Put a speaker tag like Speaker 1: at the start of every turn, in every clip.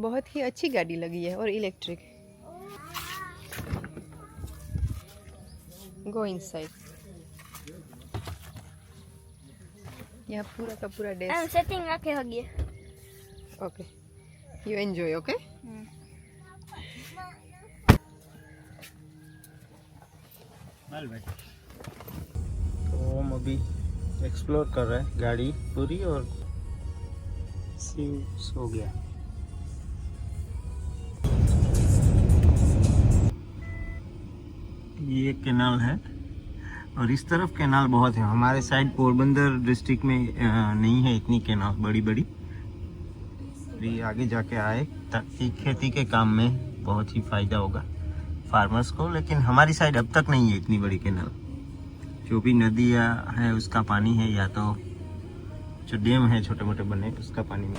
Speaker 1: बहुत ही अच्छी गाड़ी लगी है और इलेक्ट्रिक। Go inside. यहाँ पूरा का पूरा डेस्क
Speaker 2: सेटिंग रखे होगी।
Speaker 1: Okay, you enjoy. ओके,
Speaker 3: तो हम अभी एक्सप्लोर कर रहे हैं गाड़ी पूरी, और सो गया। ये कैनाल है और इस तरफ कैनाल बहुत है। हमारे साइड पोरबंदर डिस्ट्रिक्ट में नहीं है इतनी कैनाल बड़ी बड़ी। ये आगे जाके आए ताकि खेती के काम में बहुत ही फायदा होगा फार्मर्स को, लेकिन हमारी साइड अब तक नहीं है इतनी बड़ी कैनाल। जो भी नदियाँ है उसका पानी है, या तो जो डैम है छोटे मोटे बने उसका पानी में।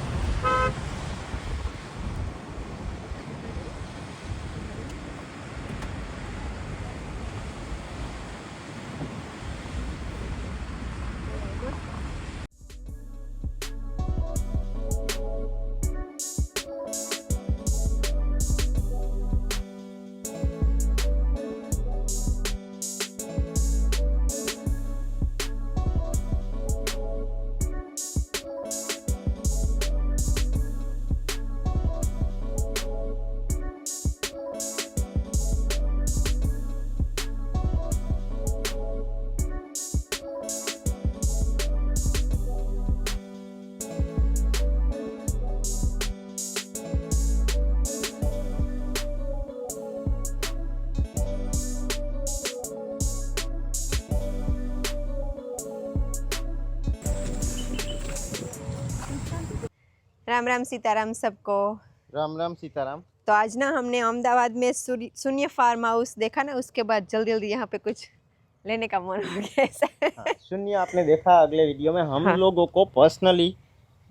Speaker 1: राम राम सीताराम सबको।
Speaker 3: राम राम सीताराम।
Speaker 1: तो आज ना हमने अहमदाबाद में शून्य फार्म हाउस देखा ना, उसके बाद जल्दी जल्दी यहाँ पे कुछ लेने का मन हो गया ऐसा।
Speaker 3: हाँ, शून्य आपने देखा अगले वीडियो में। हम
Speaker 1: हाँ।
Speaker 3: लोगों को पर्सनली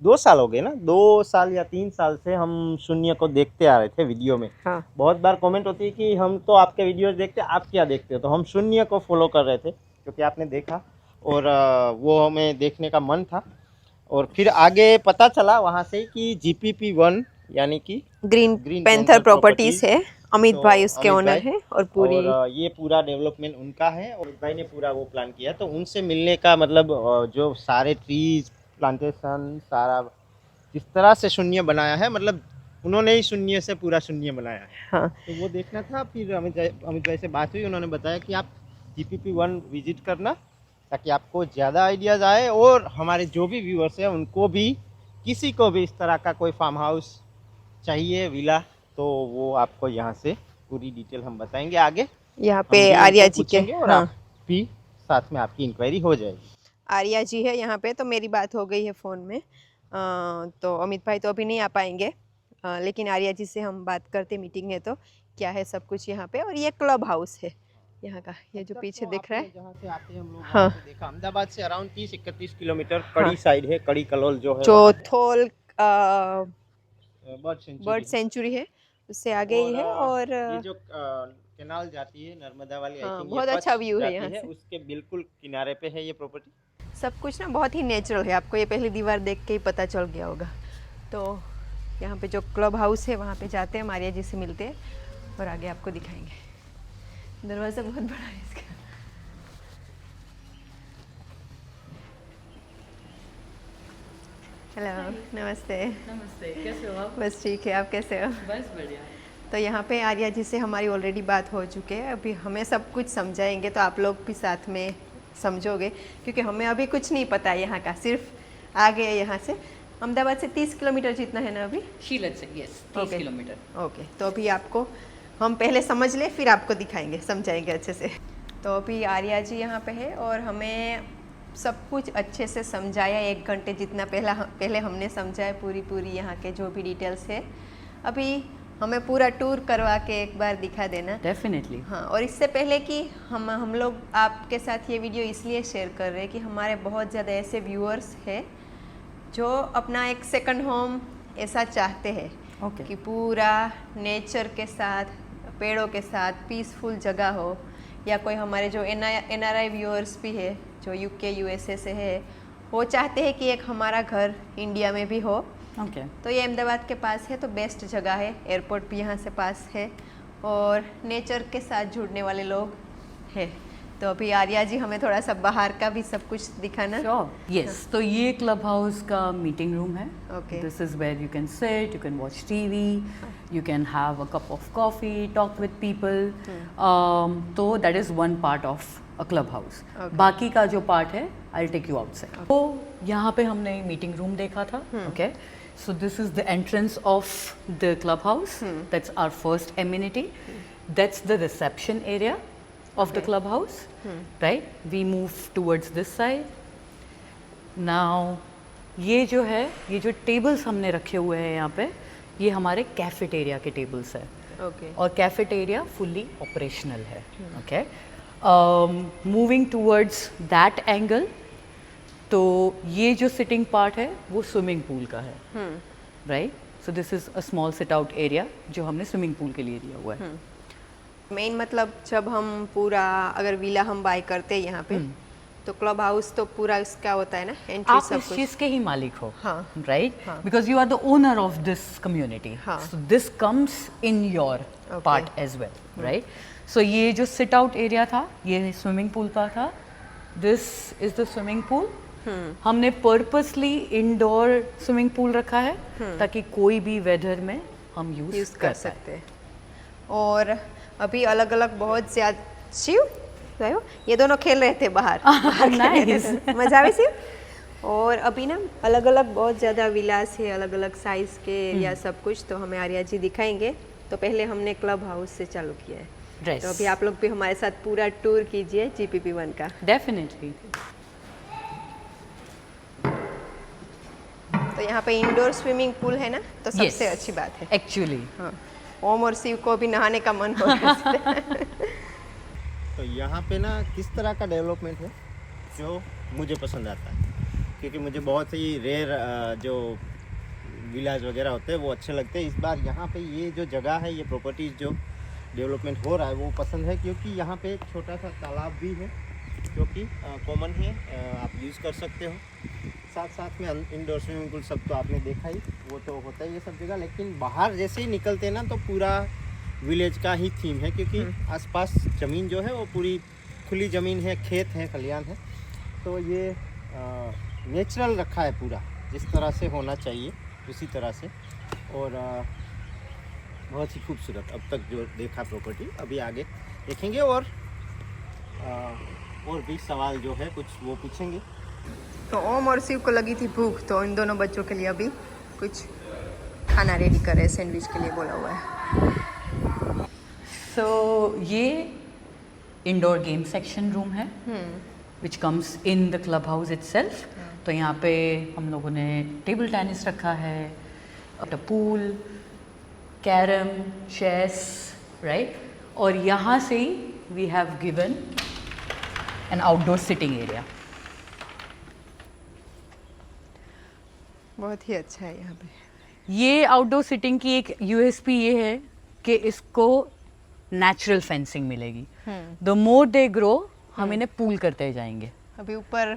Speaker 3: 2 साल हो गए ना, 2 साल या 3 साल से हम शून्य को देखते आ रहे थे वीडियो में।
Speaker 1: हाँ।
Speaker 3: बहुत बार कमेंट होती है कि हम तो आपके वीडियोस देखते, आप क्या देखते हो। तो हम शून्य को फॉलो कर रहे थे क्योंकि आपने देखा और वो हमें देखने का मन था। और फिर आगे पता चला वहाँ से कि GPP1 यानी कि
Speaker 1: ग्रीन पैंथर
Speaker 3: पैंथर
Speaker 1: प्रॉपर्टीज है। अमित
Speaker 3: तो
Speaker 1: भाई उसके
Speaker 3: अमित
Speaker 1: ओनर
Speaker 3: भाई,
Speaker 1: है और पूरी
Speaker 3: और ये पूरा डेवलपमेंट उनका है और भाई ने पूरा वो प्लान किया। तो उनसे मिलने का मतलब जो सारे ट्रीज प्लांटेशन सारा जिस तरह से शून्य बनाया है, मतलब उन्होंने ही शून्य से पूरा शून्य बनाया है।
Speaker 1: हाँ।
Speaker 3: तो वो देखना था। फिर अमित भाई से बात हुई, उन्होंने बताया कि आप GPP1 विजिट करना ताकि आपको ज़्यादा आइडियाज़ आए और हमारे जो भी व्यूअर्स हैं उनको भी, किसी को भी इस तरह का कोई फार्म हाउस चाहिए विला, तो वो आपको यहाँ से पूरी डिटेल हम बताएंगे। आगे
Speaker 1: यहाँ पे आर्या जी के
Speaker 3: और
Speaker 1: हाँ।
Speaker 3: आप भी साथ में आपकी इंक्वायरी हो जाएगी।
Speaker 1: आर्या जी है यहाँ पे, तो मेरी बात हो गई है फ़ोन में। तो अमित भाई तो अभी नहीं आ पाएंगे, लेकिन आर्या जी से हम बात करते, मीटिंग है तो क्या है सब कुछ यहाँ पे। और ये क्लब हाउस है यहाँ का, ये जो पीछे दिख रहा है।
Speaker 3: जहाँ से आते हैं हम लोग,
Speaker 1: हाँ।
Speaker 3: वहाँ से देखा अहमदाबाद से अराउंड 30-31 किलोमीटर कड़ी साइड है। कड़ी कलोल जो है
Speaker 1: चौथोल
Speaker 3: बर्ड
Speaker 1: बर्ड सेंचुरी है, उससे आगे ही है। और
Speaker 3: ये जो कैनाल जाती है नर्मदा वाली,
Speaker 1: हाँ,
Speaker 3: आई थिंक
Speaker 1: बहुत अच्छा व्यू है यहाँ से।
Speaker 3: उसके बिल्कुल किनारे पे है ये प्रॉपर्टी।
Speaker 1: सब कुछ ना बहुत ही नेचुरल है, आपको ये पहली दीवार देख के ही पता चल गया होगा। तो यहाँ पे जो क्लब हाउस है वहाँ पे जाते हैं, मारिया जी से मिलते हैं और आगे आपको दिखाएंगे। दरवाज़ा बहुत बड़ा है इसका। हेलो, नमस्ते।
Speaker 4: नमस्ते, कैसे हो आप?
Speaker 1: बस ठीक है, आप कैसे हो?
Speaker 4: बस बढ़िया।
Speaker 1: तो यहाँ पे आर्या जी से हमारी ऑलरेडी बात हो चुकी है। अभी हमें सब कुछ समझाएंगे, तो आप लोग भी साथ में समझोगे, क्योंकि हमें अभी कुछ नहीं पता है यहाँ का। सिर्फ आ गए यहाँ से, अहमदाबाद से 30 किलोमीटर जितना है ना अभी,
Speaker 4: शीलत से, यस, 30 किलोमीटर।
Speaker 1: ओके, तो अभी आपको हम पहले समझ लें, फिर आपको दिखाएंगे, समझाएंगे अच्छे से। तो अभी आर्या जी यहाँ पे है और हमें सब कुछ अच्छे से समझाया, 1 घंटे जितना पहले हमने समझाया पूरी यहाँ के जो भी डिटेल्स है। अभी हमें पूरा टूर करवा के एक बार दिखा देना।
Speaker 4: डेफिनेटली।
Speaker 1: हाँ, और इससे पहले कि हम लोग आपके साथ ये वीडियो इसलिए शेयर कर रहे हैं कि हमारे बहुत ज़्यादा ऐसे व्यूअर्स हैं जो अपना एक सेकंड होम ऐसा चाहते हैं।
Speaker 4: ओके।
Speaker 1: कि पूरा नेचर के साथ, पेड़ों के साथ पीसफुल जगह हो। या कोई हमारे जो NRI व्यूअर्स भी है जो UK USA से है, वो चाहते हैं कि एक हमारा घर इंडिया में भी हो
Speaker 4: ओके
Speaker 1: तो ये अहमदाबाद के पास है, तो बेस्ट जगह है, एयरपोर्ट भी यहाँ से पास है और नेचर के साथ जुड़ने वाले लोग हैं। तो अभी आर्या जी हमें थोड़ा सा बाहर का भी सब कुछ दिखाना।
Speaker 4: यस, तो ये क्लब हाउस का मीटिंग रूम है।
Speaker 1: Okay.
Speaker 4: This is where you can sit, you can watch TV, you can have a cup of coffee, talk with people. तो that is one part of a club house. बाकी का जो part है I will take you outside. तो यहाँ पे हमने meeting room देखा था। Okay, so this is the entrance of the clubhouse. That's our first amenity. That's the reception area of the clubhouse. Right? We move towards this side. Now, ये जो है, ये जो tables हमने रखे हुए हैं यहाँ पे, ये हमारे cafeteria के tables है।
Speaker 1: ओके
Speaker 4: और cafeteria fully operational है। Okay? Moving towards that angle, तो ये जो सिटिंग पार्ट है वो स्विमिंग पूल का है, right? So this is a small seat out area जो हमने स्विमिंग पूल के लिए दिया हुआ है।
Speaker 1: मेन मतलब जब हम पूरा अगर विला हम बाय करते हैं यहाँ पे, तो क्लब हाउस तो पूरा इसका होता है ना, एंट्री
Speaker 4: आप
Speaker 1: सब
Speaker 4: इस
Speaker 1: कुछ।
Speaker 4: चीज के ही मालिक हो,
Speaker 1: हाँ।
Speaker 4: राइट?
Speaker 1: हाँ।
Speaker 4: Because you are the owner of this community,
Speaker 1: हाँ।
Speaker 4: So this comes in your
Speaker 1: Okay.
Speaker 4: Part as well, right? So ये जो सिट आउट एरिया था ये स्विमिंग पूल का था। This is the swimming pool. हमने पर्पसली इंडोर स्विमिंग पूल रखा है ताकि कोई भी वेदर में हम यूज
Speaker 1: यूज कर सकते हैं। और अभी अलग अलग बहुत ज्यादा शिव रहो, ये दोनों खेल रहे थे बाहर खेल रहे थे।
Speaker 4: Nice.
Speaker 1: मजा आवे शिव। और अभी ना अलग अलग बहुत ज़्यादा विलास है, अलग अलग साइज के एरिया सब कुछ, तो हमें आर्या जी दिखाएंगे। तो पहले हमने क्लब हाउस से चालू किया है,
Speaker 4: Yes.
Speaker 1: तो अभी आप लोग भी हमारे साथ पूरा टूर कीजिए GPP1 का।
Speaker 4: डेफिनेटली।
Speaker 1: तो यहाँ पे इंडोर स्विमिंग पूल है ना, तो सबसे अच्छी बात है।
Speaker 4: एक्चुअली
Speaker 1: हाँ, ओम और शिव को भी नहाने का मन हो रहा है।
Speaker 3: तो यहाँ पे ना किस तरह का डेवलपमेंट है जो मुझे पसंद आता है, क्योंकि मुझे बहुत ही रेयर जो विलाज वगैरह होते हैं वो अच्छे लगते हैं। इस बार यहाँ पे ये जो जगह है, ये प्रॉपर्टीज जो डेवलपमेंट हो रहा है वो पसंद है, क्योंकि यहाँ पे एक छोटा सा तालाब भी है जो कि कॉमन है, आप यूज़ कर सकते हो। साथ साथ में इंडोर स्विमिंग पूल सब तो आपने देखा ही, वो तो होता ही है सब जगह। लेकिन बाहर जैसे ही निकलते ना तो पूरा विलेज का ही थीम है, क्योंकि आसपास ज़मीन जो है वो पूरी खुली ज़मीन है, खेत है, खलियान है। तो ये नेचुरल रखा है पूरा, जिस तरह से होना चाहिए उसी तरह से। और बहुत ही खूबसूरत अब तक जो देखा प्रॉपर्टी, अभी आगे देखेंगे और भी सवाल जो है कुछ वो पूछेंगे।
Speaker 1: तो ओम और शिव को लगी थी भूख, तो इन दोनों बच्चों के लिए अभी कुछ खाना रेडी कर रहे हैं, सैंडविच के लिए बोला हुआ है।
Speaker 4: सो ये इंडोर गेम सेक्शन रूम है which comes in the club house itself. तो यहाँ पे हम लोगों ने टेबल टेनिस रखा है, पूल, कैरम, चेस, राइट? और यहाँ से ही we have given an outdoor sitting area.
Speaker 1: बहुत ही अच्छा है यहाँ पे।
Speaker 4: ये आउटडोर सिटिंग की एक यूएसपी ये है कि इसको नेचुरल फेंसिंग मिलेगी। द मोर दे ग्रो हम इन्हें पूल करते जाएंगे।
Speaker 1: अभी ऊपर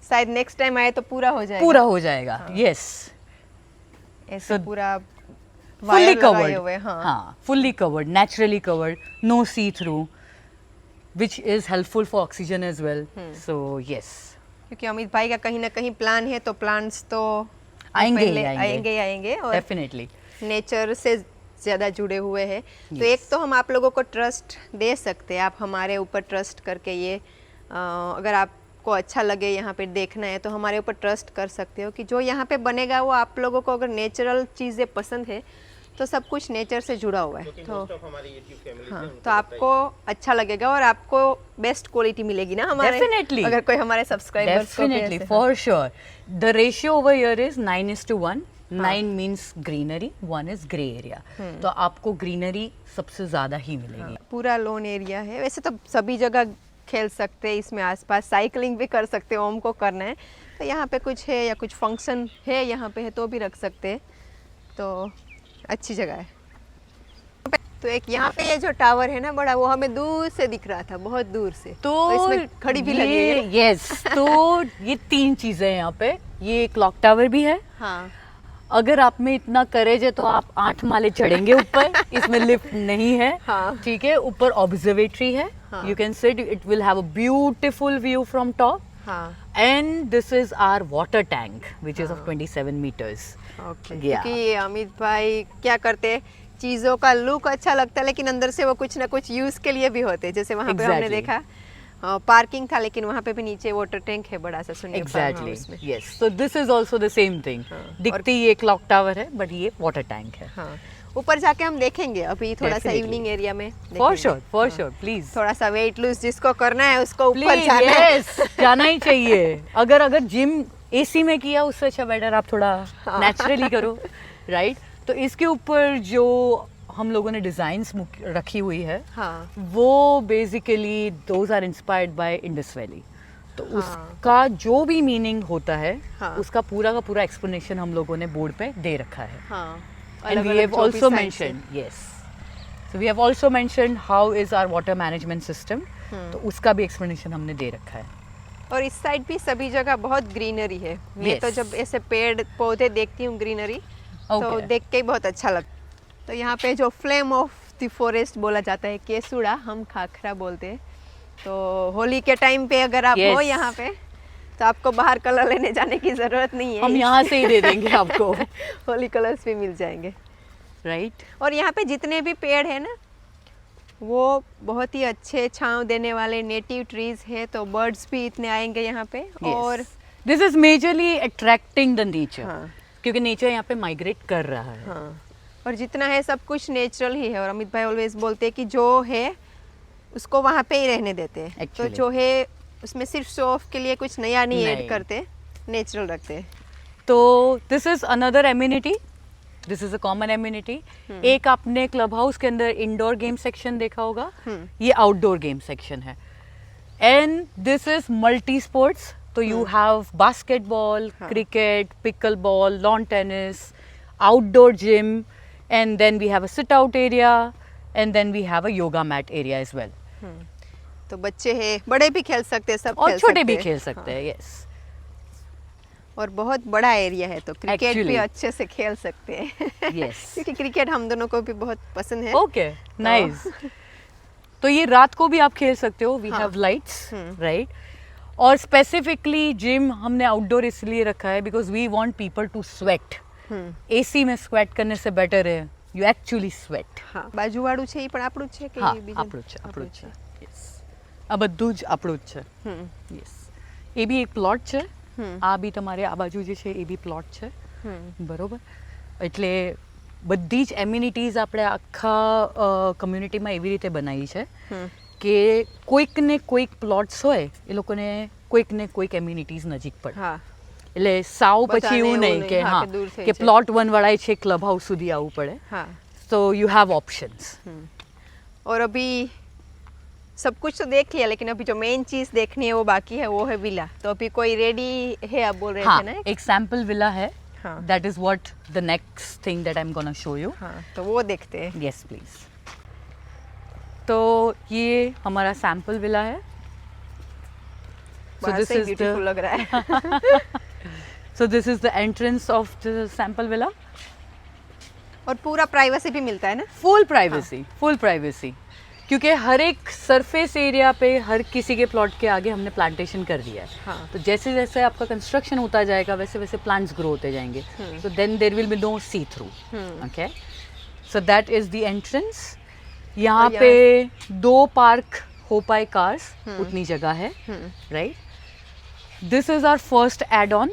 Speaker 1: शायद नेक्स्ट टाइम आए तो पूरा हो जाएगा।
Speaker 4: पूरा हो जाएगा, यस।
Speaker 1: ऐसे
Speaker 4: So,
Speaker 1: पूरा
Speaker 4: फुल्ली
Speaker 1: वायर लगाए
Speaker 4: कवर्ड,
Speaker 1: हुए, हाँ।
Speaker 4: हाँ, fully covered, naturally covered, no see through, which is helpful for oxygen as well. So yes,
Speaker 1: क्योंकि अमित भाई का कहीं ना कहीं प्लान है, तो प्लान्स तो
Speaker 4: आएंगे ही
Speaker 1: पहले
Speaker 4: आएंगे।
Speaker 1: आएंगे और
Speaker 4: डेफिनेटली।
Speaker 1: नेचर से ज़्यादा जुड़े हुए हैं। तो एक तो हम आप लोगों को ट्रस्ट दे सकते हैं, आप हमारे ऊपर ट्रस्ट करके ये अगर आपको अच्छा लगे यहाँ पे देखना है तो हमारे ऊपर ट्रस्ट कर सकते हो कि जो यहाँ पे बनेगा वो आप लोगों को अगर नेचुरल चीज़ें पसंद है तो सब कुछ नेचर से जुड़ा हुआ है। तो हाँ, तो आपको अच्छा लगेगा और आपको बेस्ट क्वालिटी मिलेगी ना हमारे।
Speaker 4: Definitely.
Speaker 1: अगर कोई हमारे सब्सक्राइबर्स को भी
Speaker 4: Definitely,
Speaker 1: ऐसे-
Speaker 4: for sure. The ratio over here is 9:1. 9 means greenery, 1 is grey area. तो आपको ग्रीनरी सबसे ज्यादा ही मिलेगी।
Speaker 1: पूरा लोन एरिया है। वैसे तो सभी जगह खेल सकते हैं, इसमें आसपास साइकिलिंग भी कर सकते हैं, ओम को करना है तो यहाँ पे कुछ है या कुछ फंक्शन है यहाँ पे है तो भी रख सकते हैं। तो अच्छी जगह है। तो एक यहाँ पे ये जो टावर है ना बड़ा, वो हमें दूर से दिख रहा था, बहुत दूर से।
Speaker 4: तो
Speaker 1: इसमें खड़ी भी लगी है ना?
Speaker 4: यस, तो ये 3 चीजें हैं यहाँ पे। ये क्लॉक टावर भी है,
Speaker 1: हाँ,
Speaker 4: अगर आप में इतना करेज है तो आप 8 माले चढ़ेंगे ऊपर, इसमें लिफ्ट नहीं है।
Speaker 1: हाँ।
Speaker 4: ठीक है, ऊपर ऑब्जर्वेटरी है,
Speaker 1: हाँ।
Speaker 4: You can sit, it will have a beautiful view from top.
Speaker 1: हाँ
Speaker 4: and this is our water tank which is of 27 meters।
Speaker 1: Okay.
Speaker 4: Yeah.
Speaker 1: क्योंकि अमित भाई क्या करते हैं, चीज़ों का लुक अच्छा लगता है लेकिन अंदर से वो कुछ ना कुछ यूज़ के लिए भी होते हैं। जैसे वहाँ पे हमने
Speaker 4: Exactly.
Speaker 1: देखा पार्किंग था, लेकिन वहाँ पे भी नीचे वाटर टैंक है बड़ा सा सुनिए
Speaker 4: exactly, yes. So this is also the same thing.
Speaker 1: हाँ,
Speaker 4: दिखती ये क्लॉक टावर है बट ये वाटर टैंक है।
Speaker 1: हाँ, ऊपर जाके हम देखेंगे अभी थोड़ा सा
Speaker 4: Definitely.
Speaker 1: इवनिंग एरिया में
Speaker 4: फॉर
Speaker 1: देखेंगे।
Speaker 4: श्योर, फॉर श्योर, प्लीज
Speaker 1: थोड़ा सा वेट लूज जिसको करना है उसको ऊपर
Speaker 4: प्लीज,
Speaker 1: जाना है।
Speaker 4: यस, जाना ही चाहिए। अगर जिम एसी में किया उससे अच्छा बेटर आप थोड़ा नेचुरली करो, राइट? तो इसके ऊपर जो हम लोगों ने डिजाइन्स रखी हुई है,
Speaker 1: हाँ
Speaker 4: वो basically those are inspired by Indus valley. तो
Speaker 1: हाँ।
Speaker 4: उसका जो भी मीनिंग होता है,
Speaker 1: हाँ।
Speaker 4: उसका पूरा का पूरा एक्सप्लेनेशन हम लोगों ने बोर्ड पे दे रखा है।
Speaker 1: हाँ।
Speaker 4: And we
Speaker 1: अलग-अलग
Speaker 4: have
Speaker 1: जो भी
Speaker 4: also
Speaker 1: size है।
Speaker 4: mentioned, yes. So we have also mentioned how is our water management system. तो उसका भी explanation हमने दे रखा है।
Speaker 1: और इस साइड भी सभी जगह बहुत ग्रीनरी है। मैं
Speaker 4: Yes.
Speaker 1: तो जब ऐसे पेड़ पौधे देखती हूँ ग्रीनरी तो
Speaker 4: Okay.
Speaker 1: देख के ही बहुत अच्छा लगता है। तो यहाँ पे जो फ्लेम ऑफ द फॉरेस्ट बोला जाता है, केसुड़ा, हम खाखरा बोलते हैं। तो होली के टाइम पे अगर आप हो
Speaker 4: Yes.
Speaker 1: यहाँ पे तो आपको बाहर कलर लेने जाने की ज़रूरत नहीं है।
Speaker 4: हम यहाँ से ही दे देंगे आपको,
Speaker 1: होली कलर्स भी मिल जाएंगे।
Speaker 4: right?
Speaker 1: और यहाँ पे जितने भी पेड़ हैं ना, वो बहुत ही अच्छे छांव देने वाले नेटिव ट्रीज है, तो बर्ड्स भी इतने आएंगे यहाँ पे।
Speaker 4: Yes.
Speaker 1: और
Speaker 4: This is majorly attracting the nature.
Speaker 1: हाँ
Speaker 4: क्योंकि नेचर यहाँ पे माइग्रेट कर रहा है।
Speaker 1: हाँ, और जितना है सब कुछ नेचुरल ही है। और अमित भाई ऑलवेज बोलते हैं कि जो है उसको वहाँ पे ही रहने देते हैं। तो
Speaker 4: Actually.
Speaker 1: जो है उसमें सिर्फ शो ऑफ के लिए कुछ नया नहीं
Speaker 4: नहीं।
Speaker 1: ऐड करते, नेचुरल रखते हैं।
Speaker 4: तो this is another immunity, this is a common immunity. एक आपने क्लब हाउस के अंदर इंडोर गेम सेक्शन देखा होगा, ये आउटडोर गेम सेक्शन है। And this is multi sports, तो you have basketball, cricket, pickleball, lawn tennis, outdoor gym, and then we have a sit out area, and then we have a yoga mat area as well.
Speaker 1: तो बच्चे हैं, बड़े भी खेल सकते हैं, सब
Speaker 4: और
Speaker 1: खेल
Speaker 4: छोटे
Speaker 1: सकते
Speaker 4: भी
Speaker 1: हैं।
Speaker 4: खेल सकते हैं, यस।
Speaker 1: और बहुत बड़ा एरिया है, तो क्रिकेट भी
Speaker 4: Actually.
Speaker 1: अच्छे से खेल सकते हैं।
Speaker 4: Yes.
Speaker 1: क्योंकि क्रिकेट हम दोनों को भी बहुत पसंद है।
Speaker 4: Okay, nice. तो ये रात को भी आप खेल सकते हो, वी
Speaker 1: हाँ।
Speaker 4: Have lights, right? और स्पेसिफिकली जिम हमने आउटडोर इसलिए रखा है because we want people to sweat. AC में स्वेट करने से बेटर है यू एक्चुअली स्वेट।
Speaker 1: હા બાજુવાળું છે ઈ પણ આપણું જ છે કે
Speaker 4: હા,
Speaker 1: ઈ બીજું?
Speaker 4: આપણું જ છે, યસ। આ બધું જ આપણું જ છે, યસ। એ બી એક પ્લોટ છે, આ બી તમારે આ બાજુ જે છે એ બી પ્લોટ છે, બરોબર? એટલે બધી જ એમ્યુનિટીઝ આપણે આખા કમ્યુનિટીમાં એવી રીતે બનાવી છે કે કોઈક ને કોઈક પ્લોટ્સ હોય એ લોકોને કોઈક ને કોઈક એમ્યુનિટીઝ નજીક પડે,
Speaker 1: હા
Speaker 4: એટલે સાવ
Speaker 1: બધાને
Speaker 4: પછી એવું
Speaker 1: એવું
Speaker 4: નહીં
Speaker 1: નહીં,
Speaker 4: કે
Speaker 1: હા,
Speaker 4: હા
Speaker 1: કે દૂર થઈ
Speaker 4: કે
Speaker 1: જાય.
Speaker 4: પ્લોટ 1 વાળાએ છે ક્લબ હાઉસ સુધી આવવું પડે,
Speaker 1: हाँ
Speaker 4: so you have options.
Speaker 1: और अभी सब कुछ तो देख लिया, लेकिन अभी जो मेन चीज देखनी है वो बाकी है, वो है विला। तो अभी कोई रेडी है आप बोल रहे
Speaker 4: हाँ,
Speaker 1: थे ना?
Speaker 4: एक सैम्पल विला है,
Speaker 1: हाँ
Speaker 4: that is what the next thing that I am gonna show you.
Speaker 1: हाँ तो वो देखते हैं।
Speaker 4: Yes please. तो ये हमारा सैम्पल विला है।
Speaker 1: बाहर से ब्यूटीफुल लग रहा है।
Speaker 4: so this is the entrance of the sample villa.
Speaker 1: और पूरा प्राइवेसी भी मिलता है ना?
Speaker 4: फुल प्राइवेसी, फुल प्राइवेसी, क्योंकि हर एक सरफेस एरिया पे हर किसी के प्लॉट के आगे हमने प्लांटेशन कर दिया है।
Speaker 1: हाँ।
Speaker 4: तो जैसे जैसे आपका कंस्ट्रक्शन होता जाएगा वैसे वैसे प्लांट्स ग्रो होते जाएंगे, तो then there will be no see through. Okay, so that is the entrance. यहाँ
Speaker 1: और
Speaker 4: पे 2 पार्क हो पाए कार्स, उतनी जगह है, right? This is our first add on.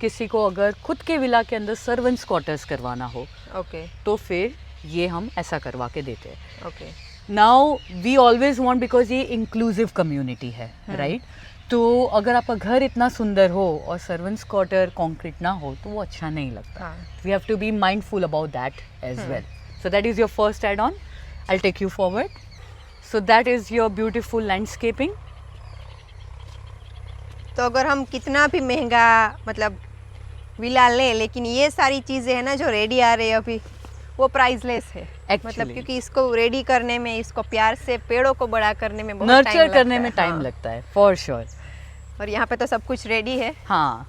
Speaker 4: किसी को अगर खुद के विला के अंदर सर्वेंट्स क्वार्टर्स करवाना हो
Speaker 1: ओके
Speaker 4: तो फिर ये हम ऐसा करवा के देते हैं।
Speaker 1: Okay
Speaker 4: now we always want, because ये इंक्लूसिव कम्युनिटी है, राइट? तो अगर आपका घर इतना सुंदर हो और सर्वेंट्स क्वार्टर कंक्रीट ना हो तो वो अच्छा नहीं लगता।
Speaker 1: हाँ
Speaker 4: we have to be mindful about that as well. So that is your first add on. I will take you forward. So that is your beautiful landscaping.
Speaker 1: तो अगर हम कितना भी महंगा मतलब विला ले, लेकिन ये सारी चीज़ें हैं ना जो रेडी आ रही है अभी, वो प्राइसलेस है।
Speaker 4: Actually.
Speaker 1: मतलब क्योंकि इसको रेडी करने में, इसको प्यार से पेड़ों को बड़ा करने में बहुत टाइम
Speaker 4: नर्चर करने
Speaker 1: लगता
Speaker 4: में
Speaker 1: है।
Speaker 4: टाइम
Speaker 1: हाँ।
Speaker 4: लगता है, फॉर श्योर।
Speaker 1: और यहाँ पे तो सब कुछ रेडी है।
Speaker 4: हाँ,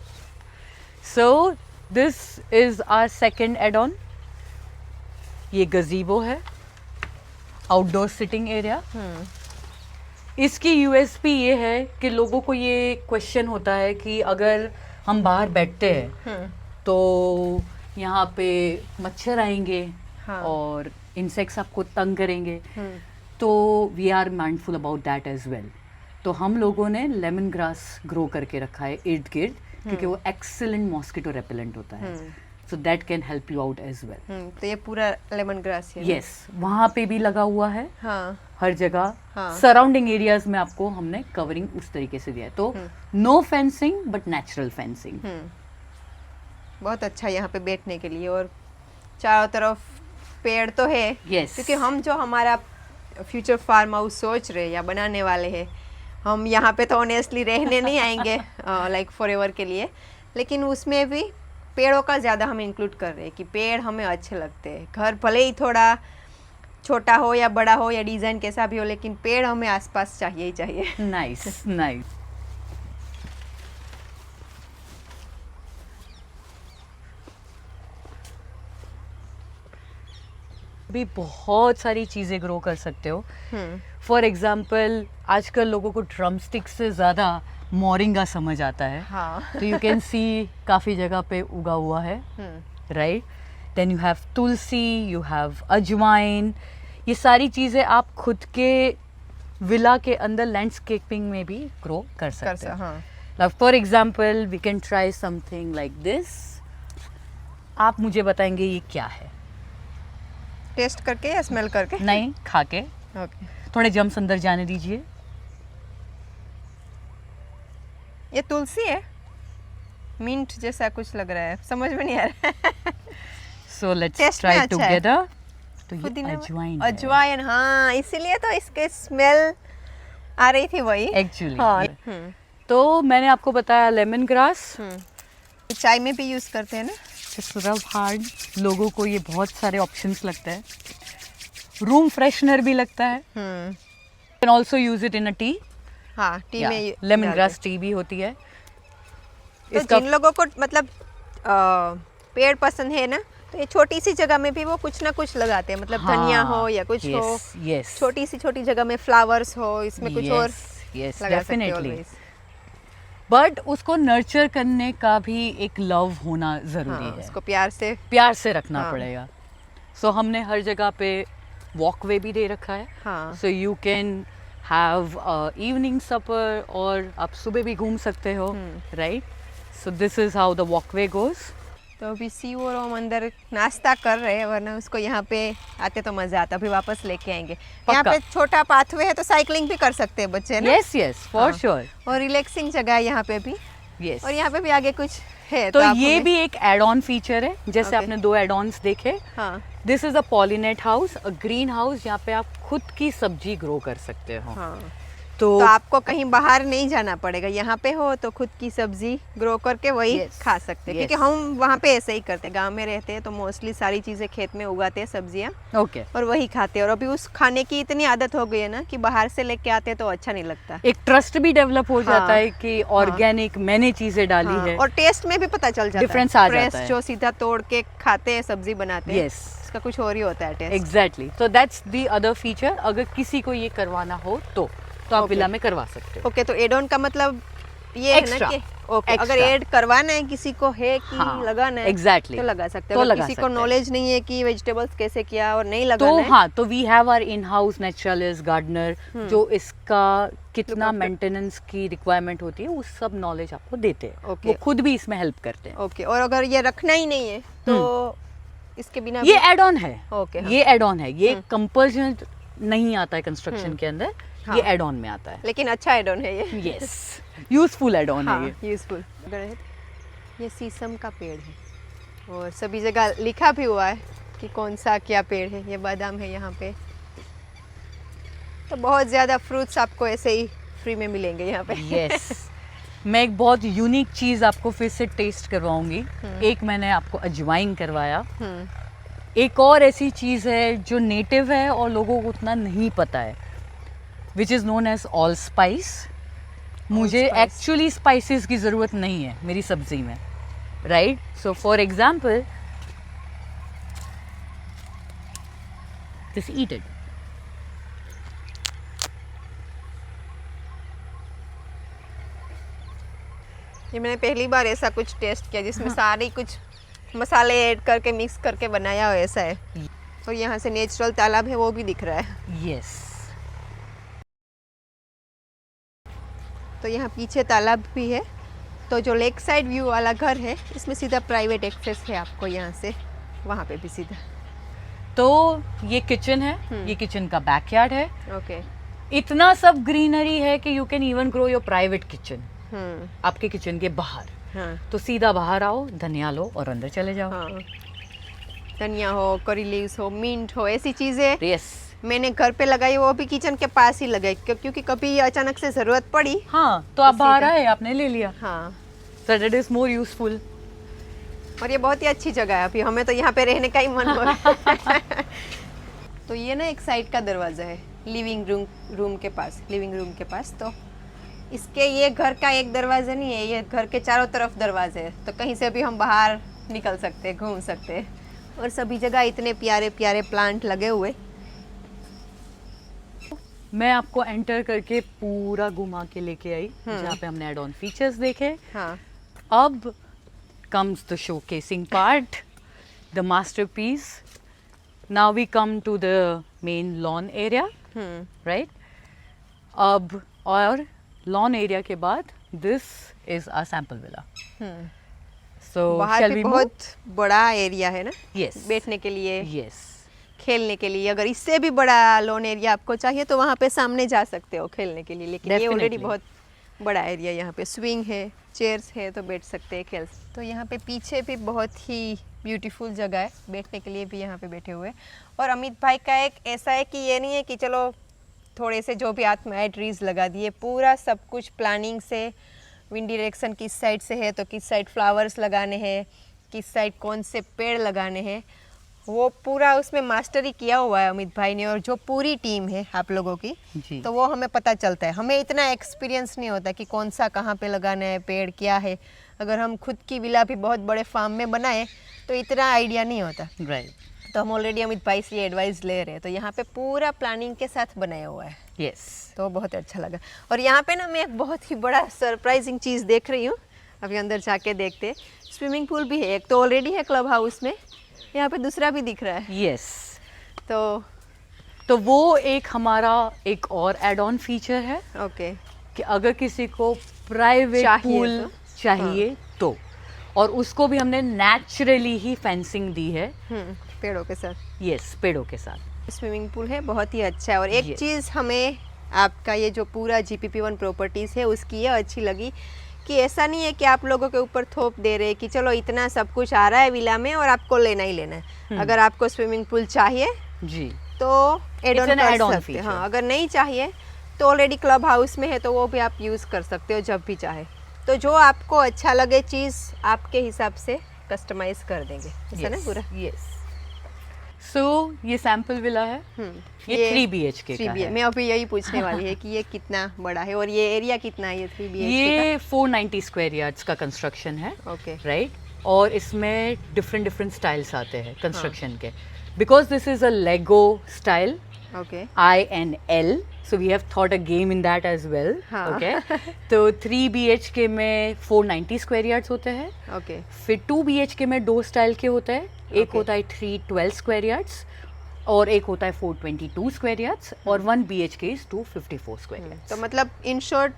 Speaker 4: so this is our second add on. ये गजीबो है, आउटडोर सिटिंग एरिया. इसकी यूएसपी ये है कि लोगों को ये क्वेश्चन होता है कि अगर हम बाहर बैठते हैं तो यहाँ पे मच्छर आएंगे
Speaker 1: हाँ.
Speaker 4: और इंसेक्ट्स आपको तंग करेंगे. तो we are mindful about that as well. तो हम लोगों ने लेमन ग्रास ग्रो करके रखा है इर्द गिर्द, क्योंकि वो एक्सीलेंट मॉस्किटो रेपेलेंट होता है. So that can help you out as well.
Speaker 1: तो ये पूरा लेमन ग्रास है.
Speaker 4: यस, वहाँ पे भी लगा हुआ है.
Speaker 1: हाँ.
Speaker 4: हर जगह
Speaker 1: हाँ.
Speaker 4: सराउंडिंग एरियाज में आपको हमने कवरिंग उस तरीके से दिया है. तो no fencing but natural fencing.
Speaker 1: बहुत अच्छा यहाँ पे बैठने के लिए, और चारों तरफ पेड़ तो है.
Speaker 4: Yes.
Speaker 1: क्योंकि हम जो हमारा फ्यूचर फार्म हाउस सोच रहे या बनाने वाले हैं, हम यहाँ पे तो ऑनेस्टली रहने नहीं आएंगे लाइक फॉर एवर के लिए, लेकिन उसमें भी पेड़ों का ज़्यादा हम इंक्लूड कर रहे हैं कि पेड़ हमें अच्छे लगते हैं. घर भले ही थोड़ा छोटा हो या बड़ा हो या डिज़ाइन कैसा भी हो, लेकिन पेड़ हमें आसपास चाहिए ही चाहिए.
Speaker 4: Nice nice. भी बहुत सारी चीज़ें ग्रो कर सकते हो. फॉर एग्जाम्पल आजकल लोगों को ड्रमस्टिक से ज़्यादा मोरिंगा समझ आता है.
Speaker 1: हाँ.
Speaker 4: तो यू कैन सी काफ़ी जगह पे उगा हुआ है. Right. Then you have tulsi, you have ajwain. ये सारी चीज़ें आप खुद के विला के अंदर लैंडस्केपिंग में भी ग्रो कर सकते हो.
Speaker 1: हाँ.
Speaker 4: For example we can try something like this. आप मुझे बताएंगे ये क्या है?
Speaker 1: टेस्ट करके या स्मेल करके?
Speaker 4: नहीं, खा के.
Speaker 1: ओके.
Speaker 4: थोड़े जम्स अंदर जाने दीजिए.
Speaker 1: ये तुलसी है, मिंट जैसा कुछ लग रहा है, समझ में नहीं आ रहा है.
Speaker 4: सो लेट्स
Speaker 1: Taste में
Speaker 4: ट्राई
Speaker 1: अच्छा है.
Speaker 4: टुगेदर. तो ये
Speaker 1: पुदीना,
Speaker 4: अजवाइन है.
Speaker 1: अजवाइन. हाँ, इसीलिए तो इसके स्मेल आ रही थी वही.
Speaker 4: एक्चुअली.
Speaker 1: हाँ.
Speaker 4: तो मैंने आपको बताया लेमन ग्रास.
Speaker 1: चाय में भी यूज करते हैं ना.
Speaker 4: रब हार्ड. लोगों को ये बहुत सारे ऑप्शंस लगता है. रूम फ्रेशनर भी लगता है. Can also use it in a T.
Speaker 1: हाँ, टी में
Speaker 4: लेमन
Speaker 1: डालते
Speaker 4: ग्रास टी भी होती है.
Speaker 1: हैं. तो जिन लोगों को मतलब पेड़ पसंद है ना, तो ये छोटी सी जगह में भी वो कुछ ना कुछ लगाते हैं. मतलब धनिया हो या कुछ हो,
Speaker 4: यस.
Speaker 1: छोटी जगह में फ्लावर्स हो, इसमें कुछ और
Speaker 4: यस
Speaker 1: लगा सकते हो
Speaker 4: डेफिनेटली.
Speaker 1: always.
Speaker 4: बट उसको नर्चर करने का भी एक लव होना ज़रूरी
Speaker 1: हाँ,
Speaker 4: है.
Speaker 1: उसको प्यार से
Speaker 4: रखना
Speaker 1: हाँ.
Speaker 4: पड़ेगा. सो हमने हर जगह पे वॉकवे भी दे रखा है.
Speaker 1: हाँ.
Speaker 4: So you can have evening supper, और आप सुबह भी घूम सकते हो. Right. So this is how the walkway goes.
Speaker 1: तो अभी सी और हम अंदर नाश्ता कर रहे हैं, वरना उसको यहाँ पे आते तो मजा आता. अभी वापस लेके आएंगे. यहाँ पे छोटा पाथवे है, तो साइकिलिंग भी कर सकते हैं बच्चे ना.
Speaker 4: Yes yes for sure.
Speaker 1: और रिलैक्सिंग जगह है यहाँ पे भी.
Speaker 4: यस.
Speaker 1: और यहाँ पे भी आगे कुछ है.
Speaker 4: तो
Speaker 1: आप
Speaker 4: ये
Speaker 1: हमें-
Speaker 4: भी एक एड ऑन फीचर है. जैसे
Speaker 1: Okay.
Speaker 4: आपने 2 एड ऑन्स देखे.
Speaker 1: हाँ.
Speaker 4: This is a pollinate house, a green house, जहाँ पे आप खुद की सब्जी ग्रो कर सकते हो.
Speaker 1: हाँ.
Speaker 4: तो
Speaker 1: तो आपको कहीं बाहर नहीं जाना पड़ेगा. यहाँ पे हो तो खुद की सब्जी ग्रो करके वही
Speaker 4: Yes.
Speaker 1: खा सकते हैं.
Speaker 4: Yes.
Speaker 1: क्योंकि हम वहाँ पे ऐसे ही करते हैं. गांव में रहते हैं तो मोस्टली सारी चीज़ें खेत में उगाते हैं सब्जियाँ,
Speaker 4: ओके.
Speaker 1: और वही खाते हैं. और अभी उस खाने की इतनी आदत हो गई है ना कि बाहर से लेके आते हैं तो अच्छा नहीं लगता.
Speaker 4: एक ट्रस्ट भी डेवलप हो जाता
Speaker 1: हाँ.
Speaker 4: है कि ऑर्गेनिक मैंने चीजें डाली
Speaker 1: हाँ,
Speaker 4: है.
Speaker 1: और टेस्ट में भी पता चल जाता
Speaker 4: Difference
Speaker 1: है.
Speaker 4: आ जाता
Speaker 1: Fresh
Speaker 4: है.
Speaker 1: जो सीधा तोड़ के खाते हैं, सब्जी बनाते हैं,
Speaker 4: यस
Speaker 1: उसका कुछ और ही होता है टेस्ट.
Speaker 4: एग्जैक्टली. तो दैट्स द अदर फीचर. अगर किसी को ये करवाना हो तो आप
Speaker 1: Okay.
Speaker 4: विला में करवा सकते हो.
Speaker 1: ओके. तो एड ऑन का मतलब ये है ना
Speaker 4: Extra.
Speaker 1: कि ओके,
Speaker 4: Extra.
Speaker 1: अगर ऐड करवाना है किसी को है कि
Speaker 4: हाँ,
Speaker 1: लगाना है,
Speaker 4: exactly.
Speaker 1: तो लगा सकते
Speaker 4: तो
Speaker 1: हैं. अगर
Speaker 4: लगा
Speaker 1: किसी को
Speaker 4: सकते हैं.
Speaker 1: नॉलेज नहीं है कि वेजिटेबल्स कैसे किया और नहीं
Speaker 4: तो
Speaker 1: लगाना है,
Speaker 4: हाँ, तो we have our in house naturalist gardener जो इसका कितना
Speaker 1: Look after-
Speaker 4: मेंटेनेंस की रिक्वायरमेंट होती है, वो सब नॉलेज आपको देते हैं.
Speaker 1: Okay.
Speaker 4: वो खुद भी इसमें हेल्प करते हैं.
Speaker 1: ओके. और अगर ये रखना ही नहीं है तो इसके बिना
Speaker 4: ये एड ऑन है.
Speaker 1: ओके. हाँ.
Speaker 4: ये एड ऑन है. ये कंपल्शन नहीं आता है कंस्ट्रक्शन के अंदर.
Speaker 1: हाँ.
Speaker 4: ये एड ऑन में आता है.
Speaker 1: लेकिन अच्छा एड ऑन है ये.
Speaker 4: यस, यूजफुल एड ऑन है
Speaker 1: हाँ,
Speaker 4: ये.
Speaker 1: यूजफुल. ये शीशम का पेड़ है, और सभी जगह लिखा भी हुआ है कि कौन सा क्या पेड़ है. ये बादाम है यहाँ पे. तो बहुत ज़्यादा फ्रूट्स आपको ऐसे ही फ्री में मिलेंगे यहाँ पे.
Speaker 4: यस. मैं एक बहुत यूनिक चीज़ आपको फिर से टेस्ट करवाऊंगी. एक मैंने आपको अजवाइन करवाया. एक और ऐसी चीज़ है जो नेटिव है और लोगों को उतना नहीं पता है, which is known as allspice. मुझे
Speaker 1: spice.
Speaker 4: एक्चुअली स्पाइसेस की ज़रूरत नहीं है मेरी सब्ज़ी में. right? So for example, just eat it.
Speaker 1: ये मैंने पहली बार ऐसा कुछ टेस्ट किया जिसमें सारे कुछ मसाले ऐड करके मिक्स करके बनाया हो, ऐसा है। और यहाँ से नेचुरल तालाब है वो भी दिख रहा है।
Speaker 4: Yes.
Speaker 1: तो यहाँ पीछे तालाब भी है। तो जो लेक साइड व्यू वाला घर है इसमें सीधा प्राइवेट एक्सेस है आपको यहाँ से वहाँ पे भी सीधा।
Speaker 4: तो ये किचन है, ये किचन का बैकयार्ड है।
Speaker 1: ओके।
Speaker 4: इतना सब ग्रीनरी है कि you can even grow your private kitchen
Speaker 1: hmm.
Speaker 4: आपके किचन के बाहर।
Speaker 1: हाँ
Speaker 4: तो सीधा बाहर आओ, धनिया लो और अंदर चले जाओ।
Speaker 1: हाँ, धनिया हो, करी लीव्स हो, मिंट हो, ऐसी चीज़ें
Speaker 4: यस।
Speaker 1: मैंने घर पे लगाई, वो भी किचन के पास ही लगाई क्योंकि कभी अचानक से ज़रूरत पड़ी।
Speaker 4: हाँ, तो आप बाहर आए, आपने ले लिया।
Speaker 1: हाँ,
Speaker 4: So that is more useful.
Speaker 1: और ये बहुत ही अच्छी जगह है, अभी हमें तो यहाँ पे रहने का ही मन हो रहा है। तो ये ना एक साइड का दरवाज़ा है लिविंग रूम के पास। तो इसके ये घर का एक दरवाज़ा नहीं है, ये घर के चारों तरफ दरवाजे है। तो कहीं से भी हम बाहर निकल सकते हैं, घूम सकते हैं। और सभी जगह इतने प्यारे प्यारे प्लांट लगे हुए।
Speaker 4: मैं आपको एंटर करके पूरा घुमा के लेके आई जहाँ पे हमने एड ऑन फीचर्स देखे।
Speaker 1: हाँ,
Speaker 4: अब comes the showcasing part, the masterpiece. Now we come to the main lawn area, right? अब और lawn area के बाद this is our sample villa. So
Speaker 1: बाहर
Speaker 4: shall
Speaker 1: भी
Speaker 4: we move?
Speaker 1: बहुत बड़ा एरिया है ना,
Speaker 4: Yes.
Speaker 1: बैठने के लिए,
Speaker 4: Yes.
Speaker 1: खेलने के लिए। अगर इससे भी बड़ा लोन एरिया आपको चाहिए तो वहाँ पे सामने जा सकते हो खेलने के लिए, लेकिन ये ऑलरेडी
Speaker 4: Definitely.
Speaker 1: बहुत बड़ा एरिया। यहाँ पे स्विंग है, चेयर्स है, तो बैठ सकते हैं, खेल। तो यहाँ पे पीछे भी बहुत ही ब्यूटीफुल जगह है, बैठने के लिए भी यहाँ पे बैठे हुए। और अमित भाई का एक ऐसा है कि ये नहीं है कि चलो थोड़े से जो भी हाथ में आए ट्रीज लगा दिए, पूरा सब कुछ प्लानिंग से, विंड डायरेक्शन किस साइड से है तो किस साइड फ्लावर्स लगाने हैं, किस साइड कौन से पेड़ लगाने हैं, वो पूरा उसमें मास्टरी किया हुआ है अमित भाई ने। और जो पूरी टीम है आप लोगों की,
Speaker 4: जी।
Speaker 1: तो वो हमें पता चलता है। हमें इतना एक्सपीरियंस नहीं होता कि कौन सा कहाँ पे लगाना है, पेड़ क्या है। अगर हम खुद की विला भी बहुत बड़े फार्म में बनाए तो इतना आइडिया नहीं होता।
Speaker 4: Right.
Speaker 1: तो हम ऑलरेडी अमित भाई से एडवाइस ले रहे हैं। तो यहाँ पे पूरा प्लानिंग के साथ बनाया हुआ है,
Speaker 4: Yes.
Speaker 1: तो बहुत अच्छा लगा। और यहाँ पे ना मैं एक बहुत ही बड़ा सरप्राइजिंग चीज़ देख रही हूँ, अभी अंदर जाके देखते। स्विमिंग पूल भी है, एक तो ऑलरेडी है क्लब हाउस में, यहाँ पे दूसरा भी दिख रहा है।
Speaker 4: Yes.
Speaker 1: तो
Speaker 4: वो एक हमारा एक और एड ऑन फीचर है
Speaker 1: ओके,
Speaker 4: कि अगर किसी को प्राइवेट
Speaker 1: चाहिए
Speaker 4: पूल
Speaker 1: तो?
Speaker 4: चाहिए तो, और उसको भी हमने नेचुरली ही फेंसिंग दी है।
Speaker 1: पेड़ों के साथ।
Speaker 4: यस, पेड़ों के साथ।
Speaker 1: स्विमिंग पूल है, बहुत ही अच्छा है। और एक
Speaker 4: Yes.
Speaker 1: चीज़ हमें आपका ये जो पूरा GPP1 प्रॉपर्टीज़ है उसकी ये अच्छी लगी कि ऐसा नहीं है कि आप लोगों के ऊपर थोप दे रहे कि चलो इतना सब कुछ आ रहा है विला में और आपको लेना ही लेना है। अगर आपको स्विमिंग पूल चाहिए
Speaker 4: जी,
Speaker 1: तो एड ऑन
Speaker 4: an
Speaker 1: कर
Speaker 4: add-on
Speaker 1: सकते हैं।
Speaker 4: feature.
Speaker 1: हाँ, अगर नहीं चाहिए तो ऑलरेडी क्लब हाउस में है तो वो भी आप यूज़ कर सकते हो जब भी चाहे। तो जो आपको अच्छा लगे चीज़ आपके हिसाब से कस्टमाइज कर देंगे, ऐसा ना पूरा।
Speaker 4: यस। सो ये सैंपल विला है, ये 3 BHK का है।
Speaker 1: मैं अभी यही पूछने वाली है कि ये कितना बड़ा है और ये एरिया कितना है, ये 3 BHK
Speaker 4: ये 490 स्क्वायर यार्ड्स का कंस्ट्रक्शन है।
Speaker 1: ओके।
Speaker 4: राइट, और इसमें डिफरेंट स्टाइल्स आते हैं कंस्ट्रक्शन के, because this is a Lego style,
Speaker 1: okay.
Speaker 4: INL, so we have thought a game in that as well.
Speaker 1: हाँ.
Speaker 4: Okay. तो 3 BHK में 490 स्क्वायर यार्ड्स होते हैं।
Speaker 1: ओके।
Speaker 4: फिर 2 BHK में 2 स्टाइल के होते हैं, एक
Speaker 1: Okay.
Speaker 4: होता है 312 स्क्वायर यार्ड्स और एक होता है 422 स्क्वायर यार्ड्स, और 1 BHK is 254 स्क्वायर यार्ड्स।
Speaker 1: तो मतलब in short